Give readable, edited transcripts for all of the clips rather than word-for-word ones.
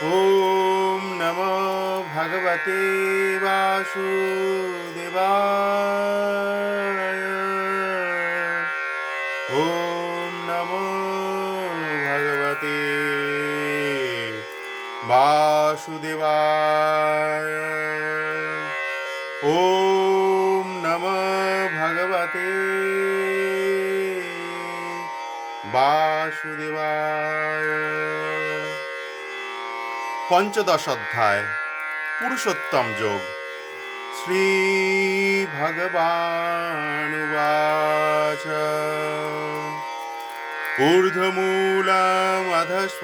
ॐ नमो भगवते वासुदेवाय। ॐ नमो भगवते वासुदेवाय। ॐ नमो भगवते वासुदेवाय। পঞ্চদশ অধ্যায় পুরুষোত্তম যোগ। শ্রী ভগবানুবাচ ঊর্ধ্বমূলমধঃ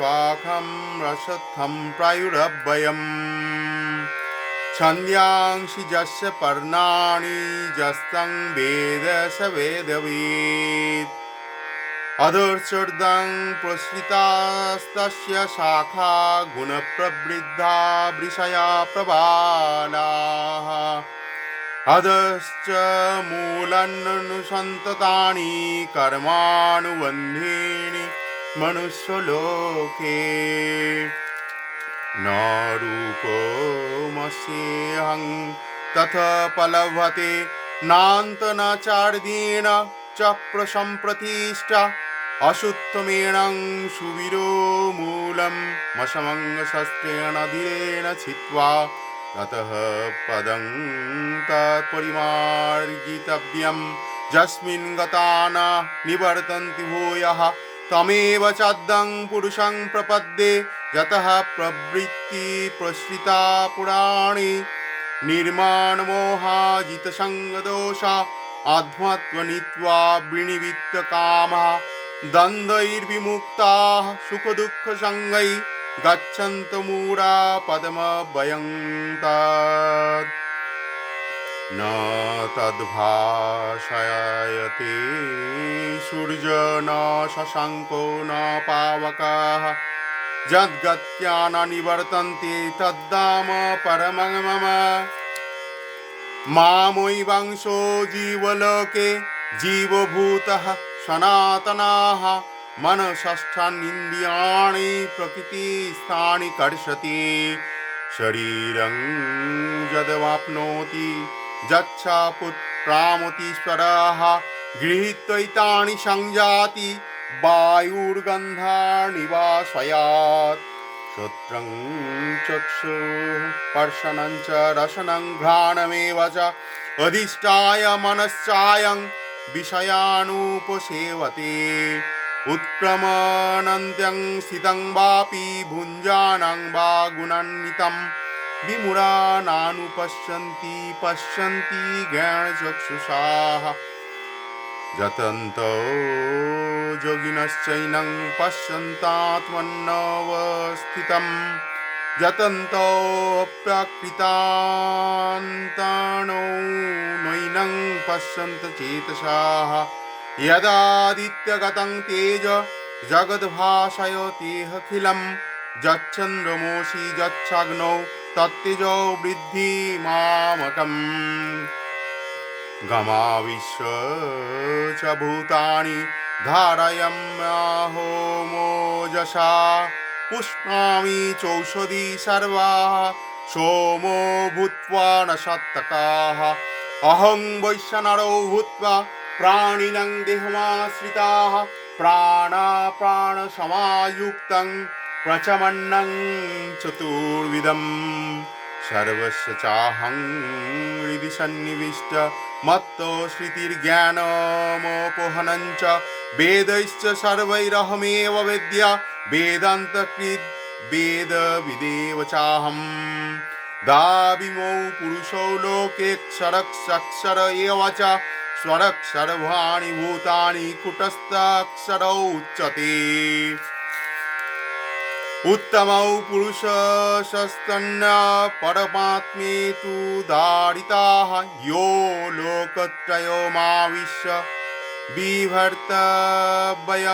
রসথম প্রায়ুরব্যয়ম ছন্দ্যাংসি যস্য পর্ণানি যস্তং বেদ স বেদবিদ अधोर्चोर्ध्वं प्रसृतास्तस्य शाखा गुणप्रवृद्धा वृषया प्रबालाः अधश्च मूलान्यनुसन्ततानि कर्मानुबन्धीनि मनुष्यलोके न रूपमस्येऽहं तथा पलभते नान्तनाचार्येण च प्रसम्प्रतिष्ठा अशुत्थमेणं सुवीरो मूलं मशमङ्गशस्त्रेण धीरेण छित्त्वा ततः पदं तत्परिमार्गितव्यं यस्मिन् गता न निवर्तन्ति भूयः तमेव चाद्यं पुरुषं प्रपद्ये यतः प्रवृत्ति प्रसृता पुराणे निर्माणमोहाजितसङ्गदोषा आध्यात्मनीत्वा विनिवित्तकामः द्वन्द्वैर्विमुक्ताः सुखदुःखसङ्गै गच्छन्तमूढा पदमभयं तत् न तद्भाषयते सूर्यो न शशाङ्को न पावकः यद्गत्या न निवर्तन्ते तद्धाम परमं मम मामैवांशो जीवलोके जीवभूतः सनातनाः मनसष्ठानीन्द्रियाणि प्रकृतिस्थानि कर्षति शरीरं यद्वाप्नोति यच्छापुत्रामतीश्वरः गृहीत्वैतानि संयाति वायुर्गन्धानि वाशयात् श्रोत्रं चक्षुः स्पर्शनं च रसनं घ्राणमेव च अधिष्ठाय मनश्चायं विषयानुपसेवते उत्क्रमणन्त्यं स्थितं वापि भुञ्जानं वा गुणान्वितं विमूढानानुपश्यन्ति पश्यन्ति ज्ञानचक्षुषाः यतन्तो योगिनश्चैनं पश्यन्तात्मन्यवस्थितं यतन्तोऽप्यकृतान्तानो नैनं पश्यन्त चेतसाः यदादित्यगतं तेज जगद्भासयतेऽखिलं यच्चन्द्रमसि यच्छाग्नौ तत्तेजो वृद्धि मामकम् गमाविश्व च भूतानि धारयम्याहो मोजसा पुष्णामि चौषधी सर्वाः सोमो भूत्वा न शतकाः अहं वैश्वानरो भूत्वा प्राणिनं देहमाश्रिताः प्राणसमायुक्तं प्रचमन्नं चतुर्विधं सर्वस्य चाहं हृदि सन्निविष्ट मत्तो श्रुतिर्ज्ञानमोपहनं च वेदैश्च सर्वैरहमेव वेद्या वेदान्तकृद् वेदविदेव चाहं दाविमौ पुरुषौ लोकेऽक्षरक्षर एव च स्वरक्षरभाणि भूतानि कुटस्थाक्षरौ उच्यते उत्तमौ पुरुषस्तन्न परमात्मेतु दारिताः यो लोकत्रयमाविश्य बिभर्तव्यय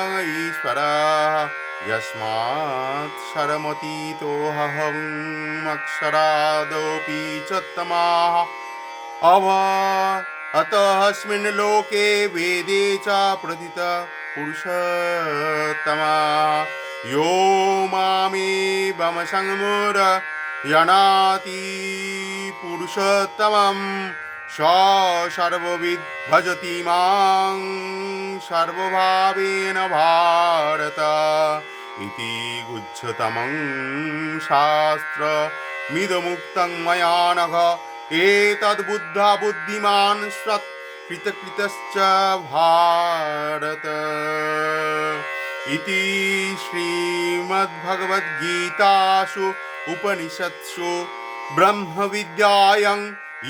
ईश्वरः यस्मात् शरमतीतोऽहम् अक्षरादपि चोत्तमाः अतःस्मिन् लोके वेदे च प्रथितः पुरुषोत्तमः यो मामेवम संमुर यणाति पुरुषोत्तमं स सर्वविद् भजति मां सर्वभावेन भारत इति गुच्छतमं शास्त्रमिदमुक्तं मया नघ एतद्बुद्धा बुद्धिमान् कृतकृतश्च भारत इति श्रीमद्भगवद्गीतासु उपनिषत्सु ब्रह्मविद्यायां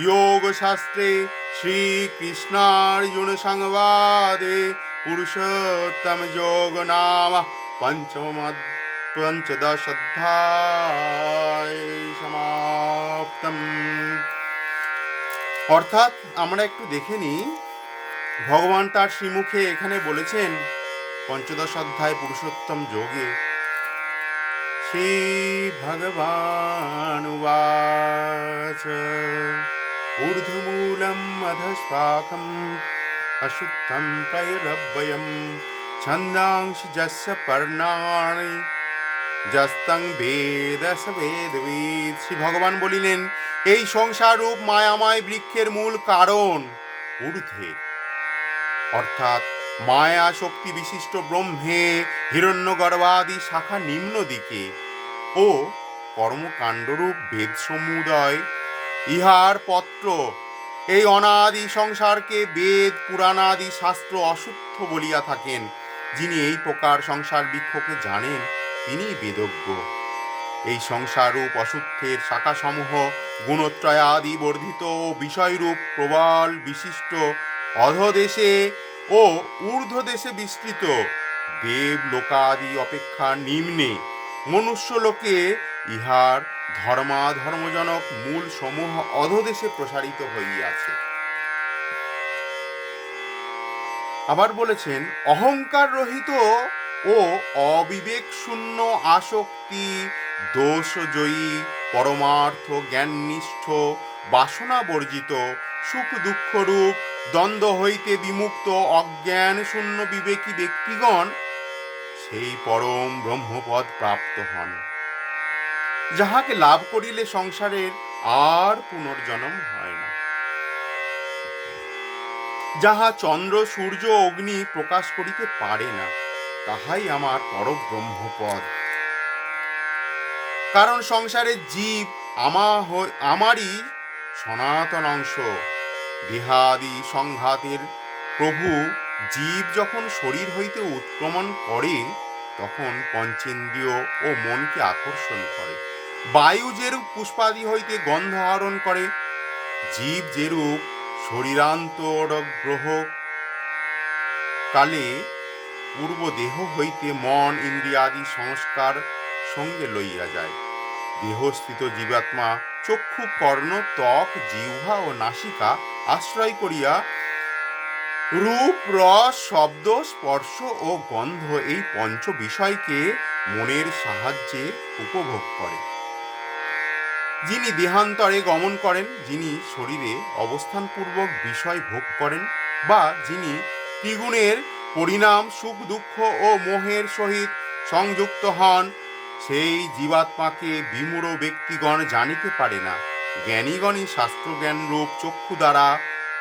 योगशास्त्रे श्रीकृष्णार्जुनसंवादे पुरुषोत्तमयोगो नाम পঞ্চদশোধ্যায় সমাপ্তম। অর্থাৎ আমরা একটু দেখে নিই, ভগবান তার শ্রীমুখে এখানে বলেছেন পঞ্চদশ অধ্যায় পুরুষোত্তম যোগে শ্রী ভগবান উবাচ ঊর্ধ্বমূলম অধঃশাখম অশুদ্ধম প্রয়রব্বয়ম ছন্দাংসি যস্য পর্ণানি যস্তং বেদ স বেদবিদ। শ্রী ভগবান বলিলেন, এই সংসার রূপ মায়াময় বৃক্ষের মূল কারণ ঊর্ধ্বে, অর্থাৎ মায়া শক্তি বিশিষ্ট ব্রহ্মে, হিরণ্যগর্ভাদি শাখা নিম্ন দিকে ও কর্মকাণ্ডরূপ বেদ সমুদয় ইহার পত্র। এই অনাদি সংসারকে বেদ পুরাণাদি শাস্ত্র অশুদ্ধ বলিয়া থাকেন। যিনি এই প্রকার সংসার বৃক্ষকে জানেন তিনি বেদজ্ঞ। এই সংসাররূপ অশুদ্ধের শাখাসমূহ গুণত্রয়াদি বর্ধিত ও বিষয়রূপ প্রবল বিশিষ্ট অধদেশে ও ঊর্ধ্বদেশে বিস্তৃত। দেব লোকাদি অপেক্ষা নিম্নে মনুষ্যলোকে ইহার ধর্মাধর্মজনক মূল সমূহ অধদেশে প্রসারিত হইয়াছে। আবার বলেছেন, অহংকার রহিত ও অবিবেক শূন্য আসক্তি দোষজয়ী পরমার্থ জ্ঞাননিষ্ঠ বাসনা বর্জিত সুখ দুঃখরূপ দ্বন্দ্ব হইতে বিমুক্ত অজ্ঞান শূন্য বিবেকী ব্যক্তিগণ সেই পরম ব্রহ্মপদ প্রাপ্ত হন, যাহাকে লাভ করিলে সংসারের আর পুনর্জন্ম হয় না, যাহা চন্দ্র সূর্য অগ্নি প্রকাশ করিতে পারে না, তাহাই আমার পরব্রহ্মপদ। কারণ সংসারের জীব আমারই সনাতন অংশ। দেহাদি সংঘাতের প্রভু জীব যখন শরীর হইতে উৎক্রমণ করে তখন পঞ্চেন্দ্রিয় ও মনকে আকর্ষণ করে। বায়ু যেরূপ পুষ্পাদি হইতে গন্ধ আহরণ করে, জীব যেরূপ শরীরান্তরগ্রহ কালে পূর্ব দেহ হইতে মন ইন্দ্রিয়াদি সংস্কার সঙ্গে লইয়া যায়। দেহস্থিত জীবাত্মা চক্ষু কর্ণ ত্বক জিহ্বা ও নাসিকা আশ্রয় করিয়া রূপ রস শব্দ স্পর্শ ও গন্ধ এই পঞ্চ বিষয়কে মনের সাহায্যে উপভোগ করে। যিনি দেহান্তরে গমন করেন, যিনি শরীরে অবস্থানপূর্বক বিষয় ভোগ করেন, বা যিনি ত্রিগুণের পরিণাম সুখ দুঃখ ও মোহের সহিত সংযুক্ত হন, সেই জীবাত্মাকে বিমূঢ় ব্যক্তিগণ জানিতে পারে না। জ্ঞানীগণই শাস্ত্রজ্ঞান রূপ চক্ষু দ্বারা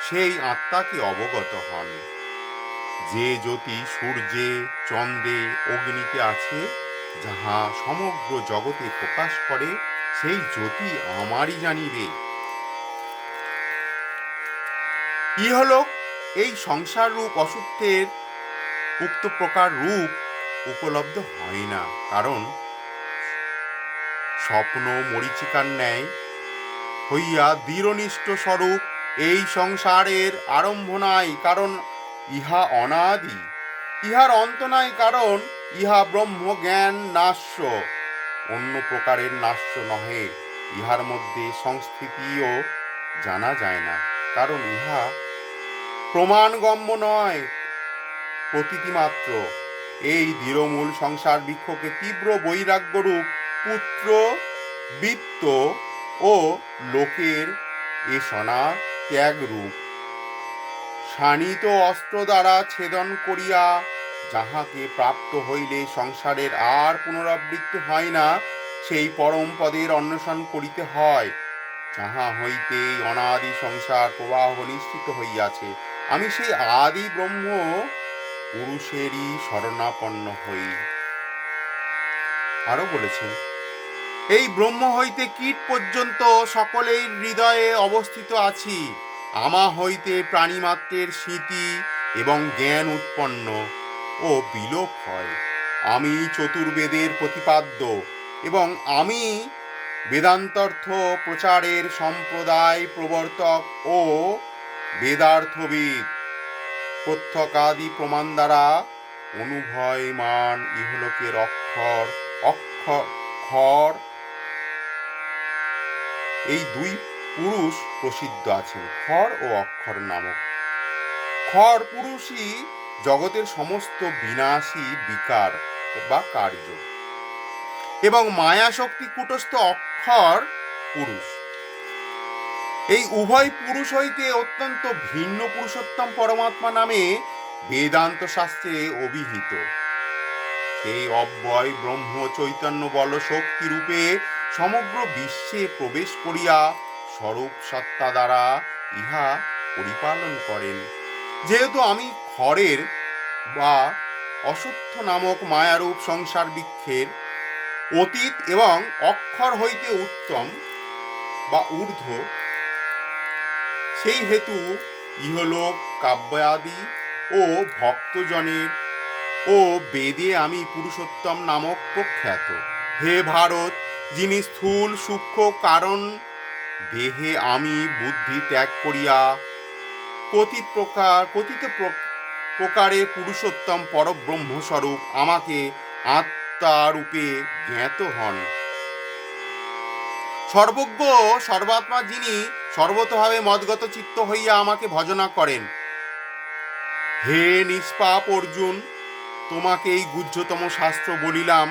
সেই আত্মাকে অবগত হন। যে জ্যোতি সূর্যে চন্দ্রে অগ্নিতে আছে, যাহা সমগ্র জগতে প্রকাশ করে, সেই জ্যোতি আমারই জানিবে। ইহলোক এই সংসার রূপ অশুদ্ধের উক্ত প্রকার রূপ উপলব্ধ হয় না, কারণ স্বপ্ন মরীচিকার ন্যায় হইয়া দৃঢ়নিষ্ঠ স্বরূপ এই সংসারের আরম্ভ নাই, কারণ ইহা অনাদি। ইহার অন্ত নাই, কারণ ইহা ব্রহ্ম জ্ঞান নাশ্য, অন্য প্রকারের নাশ্য নহে। ইহার মধ্যে সংস্থিতিও জানা যায় না, কারণ ইহা প্রমাণগম্য নয়, প্রতীতি মাত্র। এই দৃঢ়মূল সংসার বৃক্ষকে তীব্র বৈরাগ্যরূপ পুত্র বৃত্ত ও লোকের এষণা ত্যাগরূপ শানিত অস্ত্র দ্বারা ছেদন করিয়া যাহাকে প্রাপ্ত হইলে সংসারের আর পুনরাবৃত্তি হয় না, সেই পরম পদের অন্বেষণ করিতে হয়, যাহা হইতে অনাদি সংসার প্রবাহ নিশ্চিত হইয়াছে। আমি সেই আদি ব্রহ্ম পুরুষেরই শরণাপন্ন হই। আরো বলেছেন, এই ব্রহ্ম হইতে কীট পর্যন্ত সকলের হৃদয়ে অবস্থিত আছি। আমা হইতে প্রাণীমাত্রের স্মৃতি এবং জ্ঞান উৎপন্ন ও বিলোপ হয়। আমি চতুর্বেদের প্রতিপাদ্য এবং আমি বেদান্তর্থ প্রচারের সম্প্রদায় প্রবর্তক ও বেদার্থবিদ। প্রত্যকাদি প্রমাণ দ্বারা অনুভয়মান ইহলোকের অক্ষর অক্ষর এই দুই পুরুষ প্রসিদ্ধ আছেন, খর ও অক্ষর নামক। খর পুরুষই জগতের সমস্ত বিনাশী বিকার বা কার্য, এবং মায়া শক্তি কূটস্থ অক্ষর পুরুষ। এই উভয় পুরুষ হইতে অত্যন্ত ভিন্ন পুরুষোত্তম পরমাত্মা নামে বেদান্ত শাস্ত্রে অভিহিত। সেই অব্যয় ব্রহ্ম চৈতন্য বল শক্তি রূপে সমগ্র বিশ্বে প্রবেশ করিয়া স্বরূপ সত্তা দ্বারা ইহা পরিপালন করেন। যেহেতু আমি খড়ের বা অসত্য নামক মায়ারূপ সংসার বৃক্ষের অতীত এবং অক্ষর হইতে উত্তম বা ঊর্ধ্ব, সেই হেতু ইহলোক কাব্যাদি ও ভক্তজনের ও বেদে আমি পুরুষোত্তম নামক প্রখ্যাত। হে ভারত, যিনি স্থূল সূক্ষ্ম কারণ দেহে আমি বুদ্ধি ত্যাগ করিয়া কথিত প্রকারে পুরুষোত্তম পরব্রহ্মস্বরূপ আমাকে আত্মারূপে জ্ঞাত হন। সর্বজ্ঞ সর্বাত্মা যিনি সর্বতভাবে মদগত চিত্ত হইয়া আমাকে ভজনা করেন। হে নিষ্পাপ অর্জুন, তোমাকে এই গুহ্যতম শাস্ত্র বলিলাম।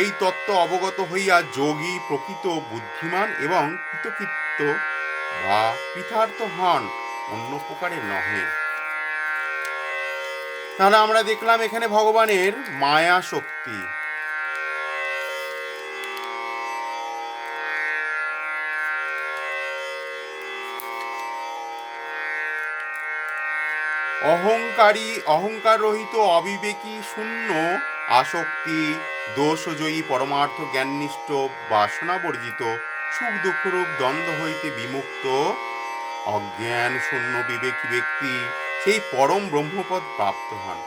এই তত্ত্ব অবগত হইয়া যোগী প্রকৃত বুদ্ধিমান এবং কৃতকৃত্য বা কৃতার্থ হন, অন্য প্রকারে নহে। তাহলে আমরা দেখলাম এখানে ভগবানের মায়া শক্তি। অহংকার রহিত অবিবেকী শূন্য আসক্তি দোষজয়ী পরমার্থ জ্ঞাননিষ্ঠ বাসনা বর্জিত সুখ দুঃখরূপ দ্বন্দ্ব হইতে বিমুক্ত অজ্ঞান শূন্য বিবেকী ব্যক্তি সেই পরম ব্রহ্মপদ প্রাপ্ত হন,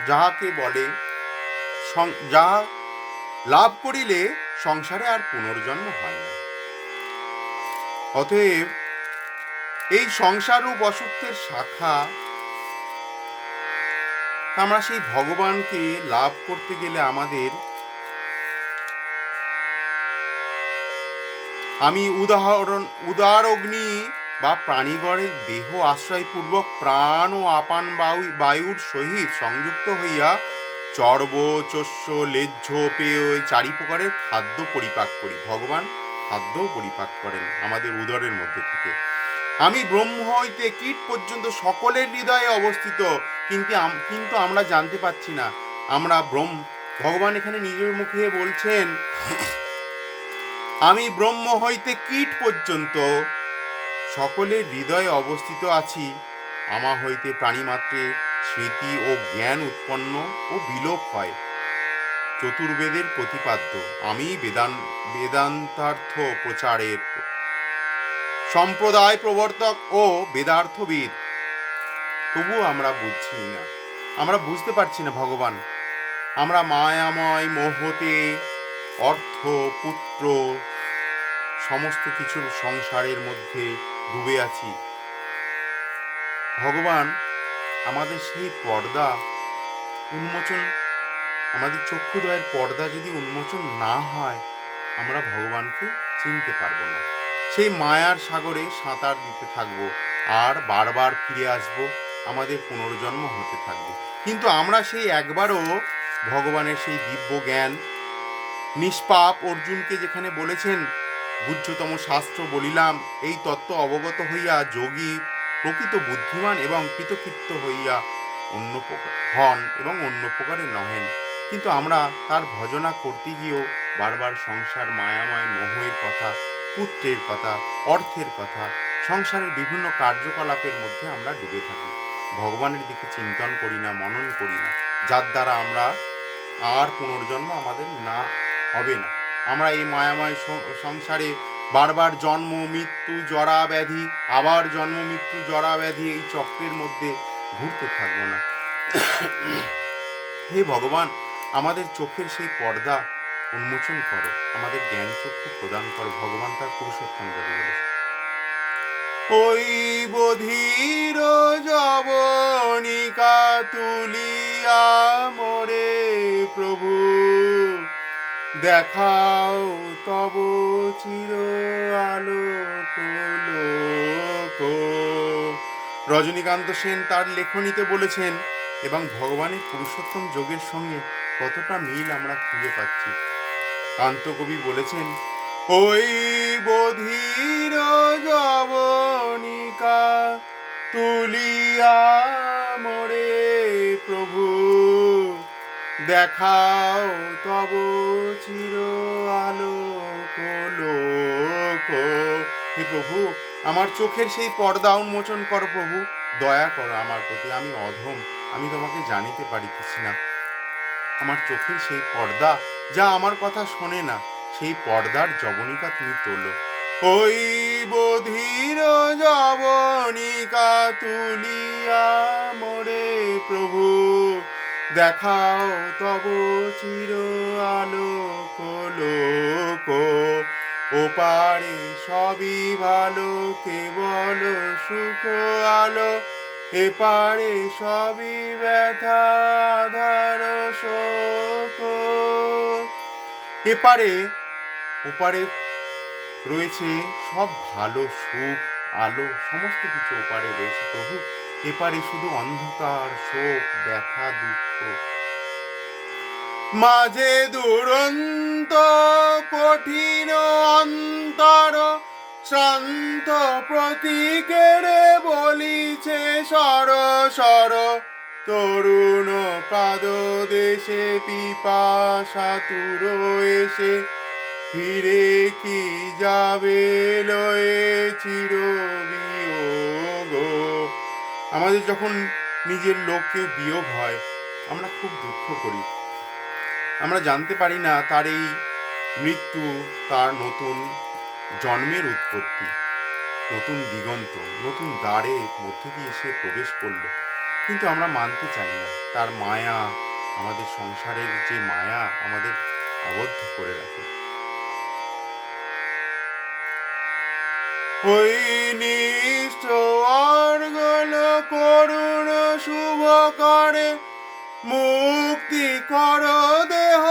যাহাকে বলে যাহা লাভ করিলে সংসারে আর পুনর্জন্ম হয় না। অতএব এই সংসাররূপ অসত্যের শাখা, আমরা সেই ভগবানকে লাভ করতে গেলে আমাদের আমি উদার অগ্নি বা প্রাণীগণের দেহ আশ্রয়পূর্বক প্রাণ ও আপান বায়ুর সহিত সংযুক্ত হইয়া চর্ব চস্য লেজ্জ পেয় চারি প্রকারের খাদ্য পরিপাক করি। ভগবান খাদ্যও পরিপাক করেন আমাদের উদরের মধ্যে থেকে। আমি ব্রহ্ম হইতে কীট পর্যন্ত সকলের হৃদয়ে অবস্থিত, কিন্তু আমরা জানতে পাচ্ছি না আমরা ভগবান এখানে নিজের মুখে বলছেন, আমি ব্রহ্ম হইতে কীট পর্যন্ত সকলের হৃদয়ে অবস্থিত আছি। আমা হইতে প্রাণীমাত্রে স্মৃতি ও জ্ঞান উৎপন্ন ও বিলোপ হয়। চতুর্বেদের প্রতিপাদ্য আমি বেদান্তার্থ প্রচারের সম্প্রদায় প্রবর্তক ও বেদার্থবিদ। তবুও আমরা বুঝছি না, আমরা বুঝতে পারছি না ভগবান। আমরা মায়াময় মোহতে অর্থ পুত্র সমস্ত কিছুর সংসারের মধ্যে ডুবে আছি। ভগবান আমাদের সেই পর্দা উন্মোচন, আমাদের চক্ষুদ্বয়ের পর্দা যদি উন্মোচন না হয়, আমরা ভগবানকে চিনতে পারবো না। সেই মায়ার সাগরে সাঁতার দিতে থাকবো আর বারবার ফিরে আসবো, আমাদের পুনর্জন্ম হতে থাকবে। কিন্তু আমরা সেই একবারও ভগবানের সেই দিব্য জ্ঞান, নিষ্পাপ অর্জুনকে যেখানে বলেছেন গুহ্যতম শাস্ত্র বলিলাম, এই তত্ত্ব অবগত হইয়া যোগী প্রকৃত বুদ্ধিমান এবং কৃতকৃত্য হইয়া অন্য প্রকার হন এবং অন্য প্রকারে নহেন। কিন্তু আমরা তার ভজনা করতে গিয়েও বারবার সংসার, মায়াময় মোহের কথা, পুত্রের কথা, অর্থের কথা, সংসারের বিভিন্ন কার্যকলাপের মধ্যে আমরা ডুবে থাকি। ভগবানের দিকে চিন্তন করি না, মনন করি না, যার দ্বারা আমরা আর পুনর্জন্ম আমাদের না হবে না। আমরা এই মায়াময় সংসারে বারবার জন্ম মৃত্যু জরা ব্যাধি, আবার জন্ম মৃত্যু জরা ব্যাধি, এই চক্রের মধ্যে ঘুরতে থাকবো না। হে ভগবান, আমাদের চোখের সেই পর্দা উন্মোচন করো, আমাদের জ্ঞান চক্ষু প্রদান করো। ভগবান তার পুরুষোত্তম যোগে বলেছে, ওই বধির যবনিকা তুলিয়া মোরে প্রভু, দেখাও তব চির আলোক লোক। রজনীকান্ত সেন তার লেখনীতে বলেছেন, এবং ভগবানের পুরুষোত্তম যোগের সঙ্গে কতটা মিল আমরা খুঁজে পাচ্ছি। কান্তকবি বলেছেন, ওই বধির যবনিকা তুলিয়া মোরে প্রভু, দেখাও তব চির আলোক লোক। হে প্রভু, আমার চোখের সেই পর্দা উন্মোচন করো প্রভু, দয়া করো আমার প্রতি, আমি অধম, আমি তোমাকে জানিতে পারিতেছি না। আমার চোখের সেই পর্দা, যা আমার কথা শোনে না, সেই পর্দার যবনিকা তুমি তোলো। ওই বধির যবনিকা তুলিয়া মোরে প্রভু, দেখাও তব চির আলোক লোক। ওপারে সবই ভালো, কেবল সুখ আলো, এপারে সবই ব্যথা আধার শোক। এপারে ওপারে রয়েছে সব ভালো, সুখ আলো সমস্ত কিছু ওপারে রয়েছে প্রভু, এপারে শুধু অন্ধকার, শোক, ব্যথা, দুঃখ। মাঝে দুরন্ত কঠিন অন্তর, শান্ত প্রতীকের বলিছে সর সর, তরুণ পাদ দেশে পিপাসাতুর এসে, ফিরে কি যাবে লয়ে চির বিয়োগ। আমাদের যখন নিজের লোক কেউ বিয়োগ হয়, আমরা খুব দুঃখ করি। আমরা জানতে পারি না তার এই মৃত্যু তার নতুন জন্মের উৎপত্তি, নতুন দিগন্ত, নতুন দ্বারের মধ্যে দিয়ে সে প্রবেশ করলো। কিন্তু আমরা মানতে চাই না, তার মায়া, আমাদের সংসারের যে মায়া আমাদের আবদ্ধ করে রাখে। ওই নিষ্ঠ অর্গল করুণ শুভ করে, মুক্তি কর দেহ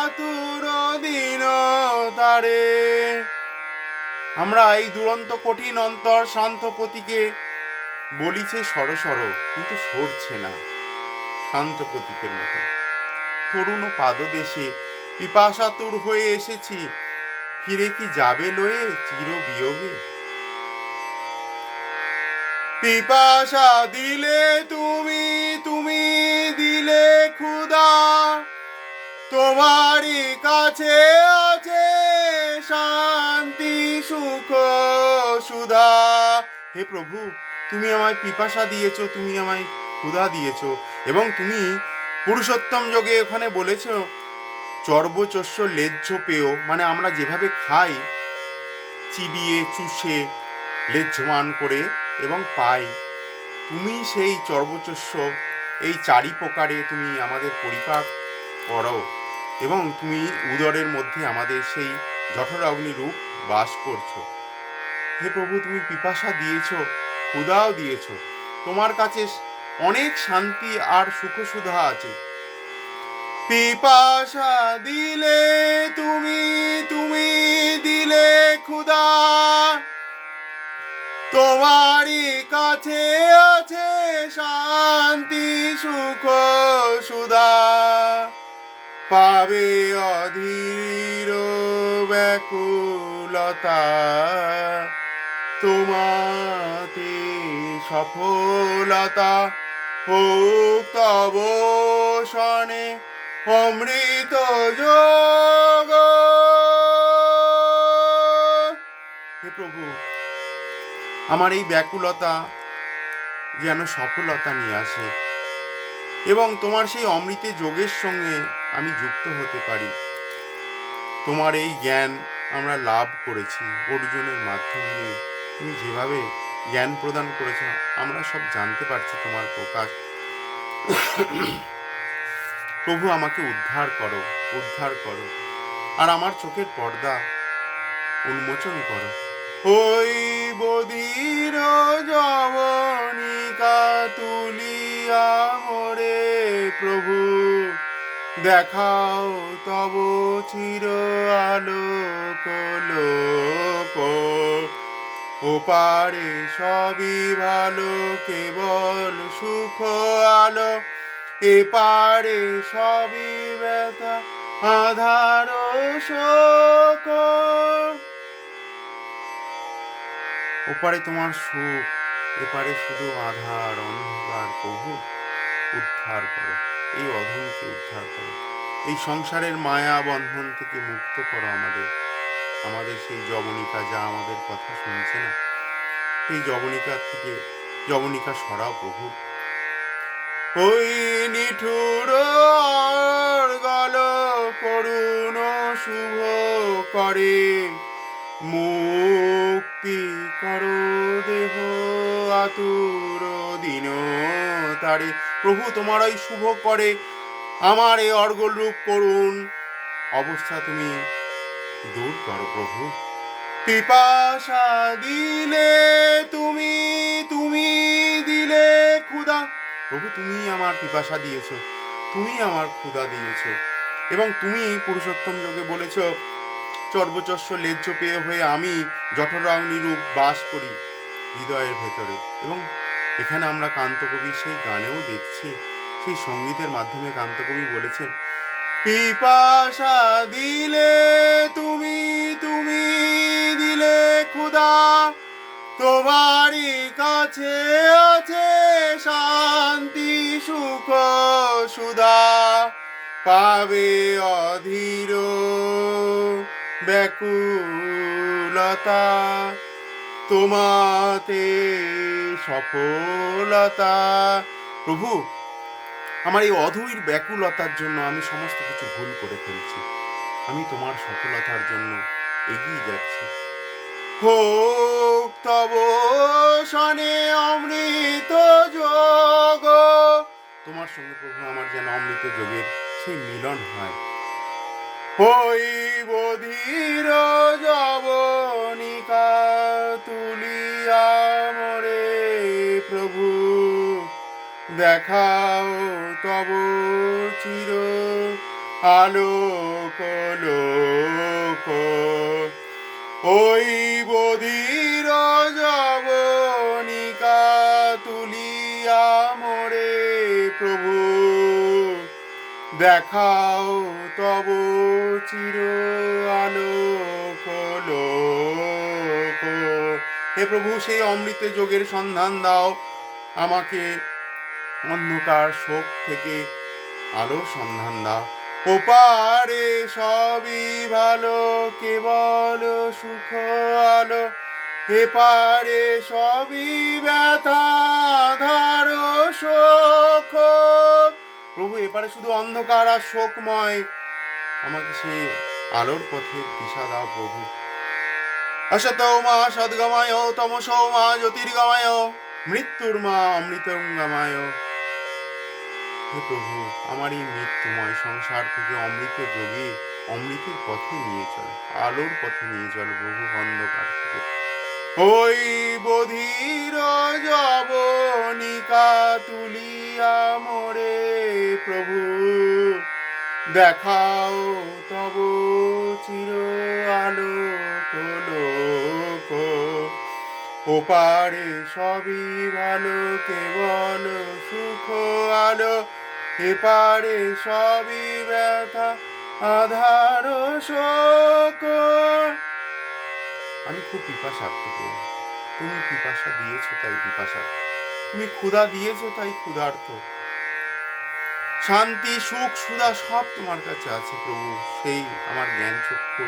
আতুর দিন তারে। আমরা এই দুরন্ত কঠিন অন্তর শান্ত প্রতীকে বলিছে সর সর, কিন্তু সরছে না শান্ত প্রতীকের মতো। তরুণ পাদদেশে পিপাসাতুর হয়ে এসেছি, ফিরে কি যাবে লয়ে চির বিয়োগে। পিপাসা দিলে তুমি, তুমি দিলে ক্ষুধা, তোমারই কাছে আছে শান্তি সুখ সুধা। হে প্রভু, তুমি আমায় পিপাসা দিয়েছো, তুমি আমায় ক্ষুধা দিয়েছো, এবং তুমি পুরুষোত্তম যোগে ওখানে বলেছ, চর্বচস্য লেজ্জ পেয়, মানে আমরা যেভাবে খাই চিবিয়ে চুষে লেজ্জমান করে এবং পাই, তুমি সেই চর্বচস্য এই চারি প্রকারে তুমি আমাদের পরিপাক করো, এবং তুমি উদরের মধ্যে আমাদের সেই জঠর অগ্নিরূপ বাস করছো। হে প্রভু, তুমি পিপাসা দিয়েছ, ক্ষুধাও দিয়েছ, তোমার কাছে অনেক শান্তি আর সুখ সুধা আছে। পিপাসা দিলে তুমি, তুমি দিলে ক্ষুধা, তোমারই কাছে আছে শান্তি সুখ সুধা। পাবে অধীর ব্যাকুলতা, তোমাতে সফলতা, হোক তব শনে অমৃত যোগ। হে প্রভু, আমার এই ব্যাকুলতা যেন সফলতা নিয়ে আসে এবং তোমার সেই অমৃতে যোগের সঙ্গে আমি যুক্ত হতে পারি। তোমার এই জ্ঞান আমরা লাভ করেছি অর্জুনের মাধ্যম দিয়ে। তুমি যেভাবে জ্ঞান প্রদান করেছ আমরা সব জানতে পারছি তোমার প্রকাশ। প্রভু, আমাকে উদ্ধার করো, উদ্ধার করো, আর আমার চোখের পর্দা উন্মোচন করো। ওই বধির যবনিকা তুলিয়া মোরে প্রভু, দেখাও তব চির আলোক লোক। ওপারে সবই ভালো, কেবল সুখ আলো, এপারে সবই ব্যথা আধার শোক। ওপারে তোমার সুখ, এপারে শুধু আধার অন্ধকার। প্রভু, উদ্ধার করো, এই অধমকে উদ্ধার করো, এই সংসারের মায়া বন্ধন থেকে মুক্ত করো আমাদের। আমাদের সেই যবনিকা যা আমাদের কথা শুনছে না, এই যবনিকা থেকে যবনিকা সরাও প্রভু। ওই নিঠুর গল করুণ শুভ করে, মুক্তি করো দেহ আতুর দিন তারে। প্রভু, তোমার ওই শুভ করে আমার এই অর্গল রূপ করুন অবস্থা তুমি দূর করো প্রভু। পিপাসা দিলে তুমি, তুমি দিলে ক্ষুধা। প্রভু, তুমি আমার পিপাসা দিয়েছ, তুমি আমার ক্ষুধা দিয়েছ, এবং তুমি পুরুষোত্তম যোগে বলেছ চর্বচস্য লেজ্জ পেয়ে হয়ে আমি জঠরাগ্নি রূপ বাস করি হৃদয়ের ভেতরে। এবং এখানে আমরা কান্তকবির সেই গানেও দেখছি, সেই সঙ্গীতের মাধ্যমে কান্তকবি বলেছেন পিপাসা দিলে তুমি, তুমি দিলে ক্ষুধা, তোমারই কাছে আছে শান্তি সুখ সুধা। পাবে অধীর ব্যাকুলতা, তোমাতে সফলতা। প্রভু, আমার এই অধৈর ব্যাকুলতার জন্য আমি সমস্ত কিছু ভুল করে ফেলছি, আমি তোমার সফলতার জন্য এগিয়ে যাচ্ছি। হোক তব শনে অমৃত যোগ। তোমার সঙ্গে প্রভু আমার যেন অমৃত যোগের সেই মিলন হয়। ওই বধির যবনিকা তুলিয়া মোরে প্রভু, দেখাও তব চির আলোক লোক। ওই বধির যবনিকা তুলিয়া মোরে প্রভু, দেখাও তব চির আলোক লোক। হে প্রভু, সেই অমৃত যোগের সন্ধান দাও আমাকে, অন্ধকার শোক থেকে আলোর সন্ধান দাও। ওপারে সবই ভালো, কেবল সুখ আলো, এপারে সবই ব্যথা আধার শোক। প্রভু, এপারে শুধু অন্ধকার আর শোকময়, আমাকে সেই আলোর পথে দিশা দাও প্রভু। অসতৌ মা সদ্গময়, তমসৌ মা জ্যোতির্গময়, মৃত্যুর মা অমৃতঙ্গময়। হে প্রভু, আমার এই মৃত্যুময় সংসার থেকে অমৃত যোগে অমৃতের পথে নিয়ে চল, আলোর পথে নিয়ে চল প্রভু, অন্ধকার থেকে। ওই বধির যবনিকা তুলিয়া মোরে প্রভু, দেখাও তব চির আলোক লোক। ওপারে সবই ভালো, কেবল সুখ আলো, এপারে সবই ব্যথা আধার শোক। আমি খুব পিপাসার্থ, তুমি পিপাসা দিয়েছো তাই পিপাসার্থ। তুমি ক্ষুধা দিয়েছো তাই ক্ষুধার্ত। শান্তি, সুখ, সুধা সব তোমার কাছে আছে প্রভু। সেই আমার জ্ঞান চক্ষু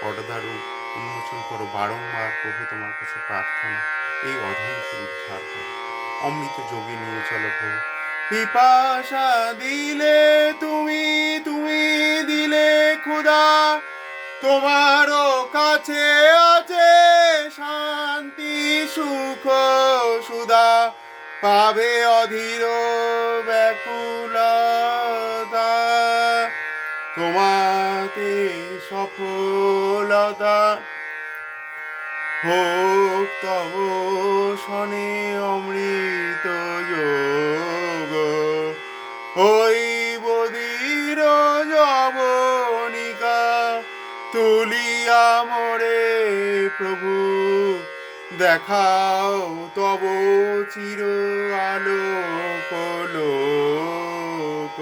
পর্দারু উন্মোচন করো বারংবার প্রভু, তোমার কাছে প্রার্থনা। এই অধমকে উদ্ধার করো, অমৃত যোগে নিয়ে চলো প্রভু। পিপাসা দিলে তুমি, তুমি দিলে ক্ষুধা, তোমারও কাছে আছে শান্তি, সুখ, সুধা। পাবে অধীর ব্যাকুলতা, তোমাতে সফলতা। হোক তব শনে অমৃত যোগ, ওই বদির যবনিকা তুলিয়া মোরে প্রভু। দেখাও তব চির আলোক লোক।